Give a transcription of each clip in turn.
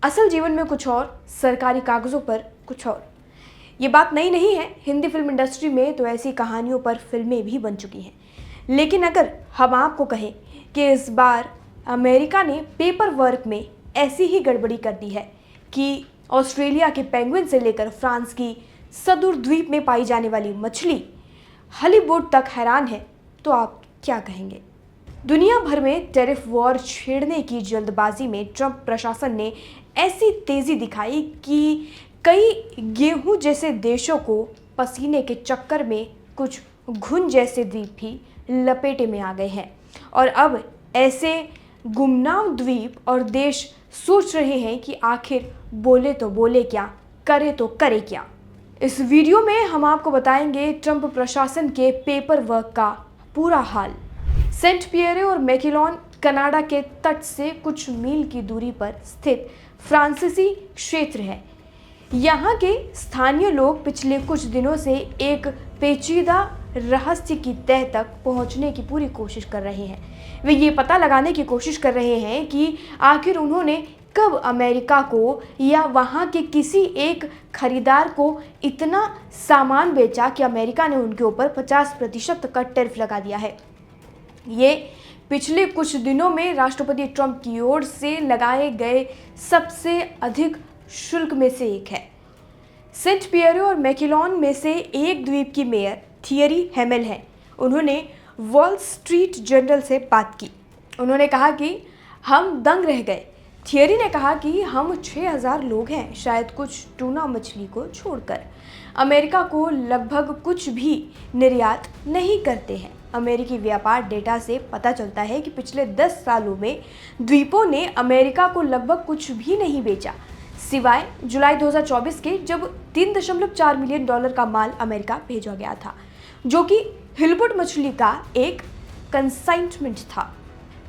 असल जीवन में कुछ और, सरकारी कागजों पर कुछ और। ये बात नई नहीं है, हिंदी फिल्म इंडस्ट्री में तो ऐसी कहानियों पर फिल्में भी बन चुकी हैं। लेकिन अगर हम आपको कहें कि इस बार अमेरिका ने पेपर वर्क में ऐसी ही गड़बड़ी कर दी है कि ऑस्ट्रेलिया के पेंगुइन से लेकर फ्रांस की सदूर द्वीप में पाई जाने वाली मछली हॉलीवुड तक हैरान है, तो आप क्या कहेंगे? दुनिया भर में टैरिफ वॉर छेड़ने की जल्दबाजी में ट्रंप प्रशासन ने ऐसी तेजी दिखाई कि कई गेहूं जैसे देशों को पसीने के चक्कर में कुछ घुन जैसे द्वीप भी लपेटे में आ गए हैं। और अब ऐसे गुमनाम द्वीप और देश सोच रहे हैं कि आखिर बोले तो बोले क्या, करे तो करे क्या। इस वीडियो में हम आपको बताएंगे ट्रंप प्रशासन के पेपर वर्क का पूरा हाल। सेंट पियरे और मैकिलोन कनाडा के तट से कुछ मील की दूरी पर स्थित फ्रांसीसी क्षेत्र है। यहाँ के स्थानीय लोग पिछले कुछ दिनों से एक पेचीदा रहस्य की तह तक पहुँचने की पूरी कोशिश कर रहे हैं। वे ये पता लगाने की कोशिश कर रहे हैं कि आखिर उन्होंने कब अमेरिका को या वहाँ के किसी एक खरीदार को इतना सामान बेचा कि अमेरिका ने उनके ऊपर 50% का टैरिफ लगा दिया है। ये पिछले कुछ दिनों में राष्ट्रपति ट्रंप की ओर से लगाए गए सबसे अधिक शुल्क में से एक है। सेंट पियरे और मैकिलोन में से एक द्वीप की मेयर थियरी हेमेल है। उन्होंने वॉल स्ट्रीट जर्नल से बात की। उन्होंने कहा कि हम दंग रह गए। थियरी ने कहा कि हम 6000 लोग हैं, शायद कुछ टूना मछली को छोड़कर। अमेरिका को लगभग कुछ भी निर्यात नहीं करते हैं। अमेरिकी व्यापार डेटा से पता चलता है कि पिछले 10 सालों में द्वीपों ने अमेरिका को लगभग कुछ भी नहीं बेचा, सिवाय जुलाई 2024 के, जब $3.4 मिलियन का माल अमेरिका भेजा गया था, जो कि हिलबुट मछली का एक कंसाइनमेंट था।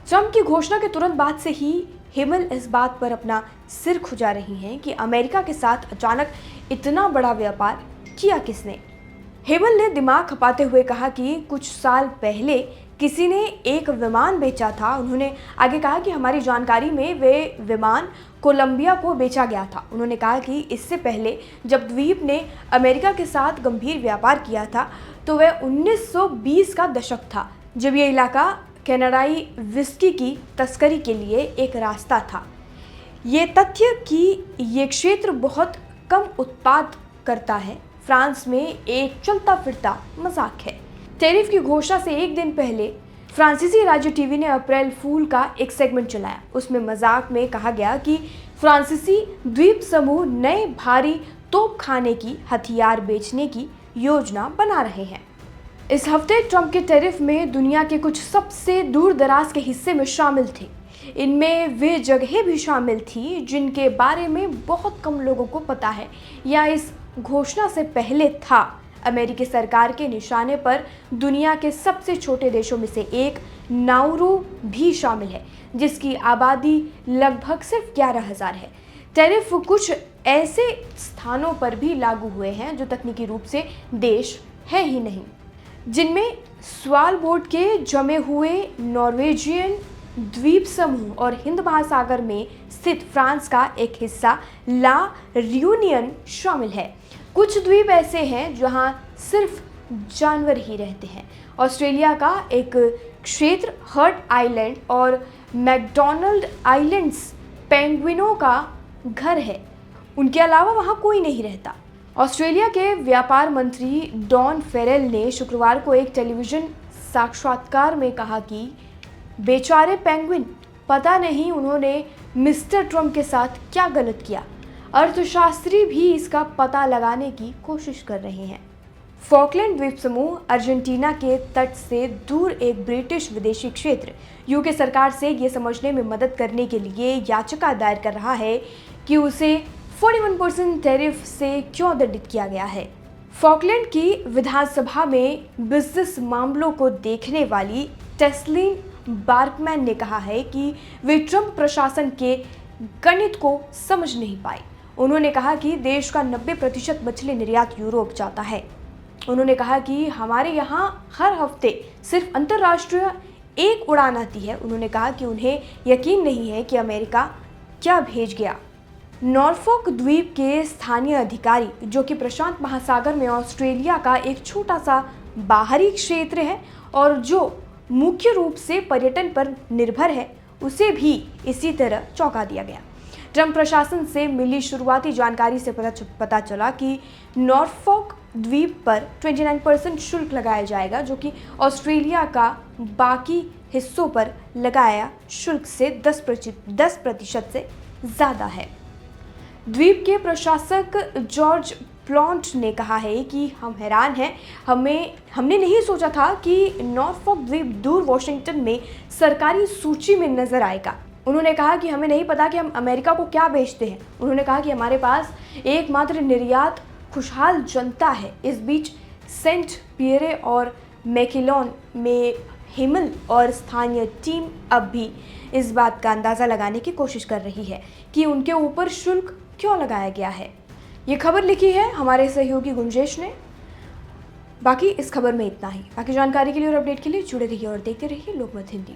ट्रंप की घोषणा के तुरंत बाद से ही हेमल इस बात पर अपना सिर खुजा रही हैं कि अमेरिका के साथ अचानक इतना बड़ा व्यापार किया किसने। हेमल ने दिमाग खपाते हुए कहा कि कुछ साल पहले किसी ने एक विमान बेचा था। उन्होंने आगे कहा कि हमारी जानकारी में वे विमान कोलंबिया को बेचा गया था। उन्होंने कहा कि इससे पहले जब द्वीप ने अमेरिका के साथ गंभीर व्यापार किया था तो वह 1920 का दशक था, जब ये इलाका कनाडाई विस्की की तस्करी के लिए एक रास्ता था। ये तथ्य कि ये क्षेत्र बहुत कम उत्पाद करता है फ्रांस में एक चलता फिरता मजाक है। टैरिफ की घोषणा से एक दिन पहले फ्रांसीसी राज्य टीवी ने अप्रैल फूल का एक सेगमेंट चलाया। उसमें मजाक में कहा गया कि फ्रांसीसी द्वीप समूह नए भारी तोपखाने की हथियार बेचने की योजना बना रहे हैं। इस हफ्ते ट्रंप के टैरिफ में दुनिया के कुछ सबसे दूर दराज के हिस्से में शामिल थे। इनमें वे जगहें भी शामिल थी जिनके बारे में बहुत कम लोगों को पता है या इस घोषणा से पहले था। अमेरिकी सरकार के निशाने पर दुनिया के सबसे छोटे देशों में से एक नाउरू भी शामिल है, जिसकी आबादी लगभग सिर्फ 11,000 है। टैरिफ कुछ ऐसे स्थानों पर भी लागू हुए हैं जो तकनीकी रूप से देश है ही नहीं, जिनमें स्वालबोर्ड के जमे हुए नॉर्वेजियन द्वीप समूह और हिंद महासागर में स्थित फ्रांस का एक हिस्सा ला रियूनियन शामिल है। कुछ द्वीप ऐसे हैं जहां सिर्फ जानवर ही रहते हैं। ऑस्ट्रेलिया का एक क्षेत्र हर्ट आइलैंड और मैकडोनाल्ड आइलैंड्स पेंगुइनों का घर है। उनके अलावा वहां कोई नहीं रहता। ऑस्ट्रेलिया के व्यापार मंत्री डॉन फेरेल ने शुक्रवार को एक टेलीविजन साक्षात्कार में कहा कि बेचारे पेंगुइन, पता नहीं उन्होंने मिस्टर ट्रंप के साथ क्या गलत किया। अर्थशास्त्री भी इसका पता लगाने की कोशिश कर रहे हैं। फॉकलैंड द्वीप समूह अर्जेंटीना के तट से दूर एक ब्रिटिश विदेशी क्षेत्र यूके सरकार से ये समझने में मदद करने के लिए याचिका दायर कर रहा है कि उसे 41% टैरिफ से क्यों दंडित किया गया है। फॉकलैंड की विधानसभा में बिजनेस मामलों को देखने वाली टेस्लिन बार्कमैन ने कहा है कि वे ट्रंप प्रशासन के गणित को समझ नहीं पाए। उन्होंने कहा कि देश का 90% मछली निर्यात यूरोप जाता है। उन्होंने कहा कि हमारे यहाँ हर हफ्ते सिर्फ अंतर्राष्ट्रीय एक उड़ान आती है। उन्होंने कहा कि उन्हें यकीन नहीं है कि अमेरिका क्या भेज गया। नॉर्फोक द्वीप के स्थानीय अधिकारी, जो कि प्रशांत महासागर में ऑस्ट्रेलिया का एक छोटा सा बाहरी क्षेत्र है और जो मुख्य रूप से पर्यटन पर निर्भर है, उसे भी इसी तरह चौंका दिया गया। ट्रंप प्रशासन से मिली शुरुआती जानकारी से पता चला कि नॉर्फोक द्वीप पर 29% शुल्क लगाया जाएगा, जो कि ऑस्ट्रेलिया का बाकी हिस्सों पर लगाया शुल्क से 10% से ज़्यादा है। द्वीप के प्रशासक जॉर्ज प्लॉन्ट ने कहा है कि हम हैरान हैं, हमने नहीं सोचा था कि नॉर्फोक द्वीप दूर वॉशिंगटन में सरकारी सूची में नजर आएगा। उन्होंने कहा कि हमें नहीं पता कि हम अमेरिका को क्या बेचते हैं। उन्होंने कहा कि हमारे पास एकमात्र निर्यात खुशहाल जनता है। इस बीच सेंट पियरे और मैकिलोन में हिमल और स्थानीय टीम अब भी इस बात का अंदाज़ा लगाने की कोशिश कर रही है कि उनके ऊपर शुल्क क्यों लगाया गया है। ये खबर लिखी है हमारे सहयोगी गुंजेश ने। बाकी इस खबर में इतना ही। बाकी जानकारी के लिए और अपडेट के लिए जुड़े रहिए और देखते रहिए लोकमत हिंदी।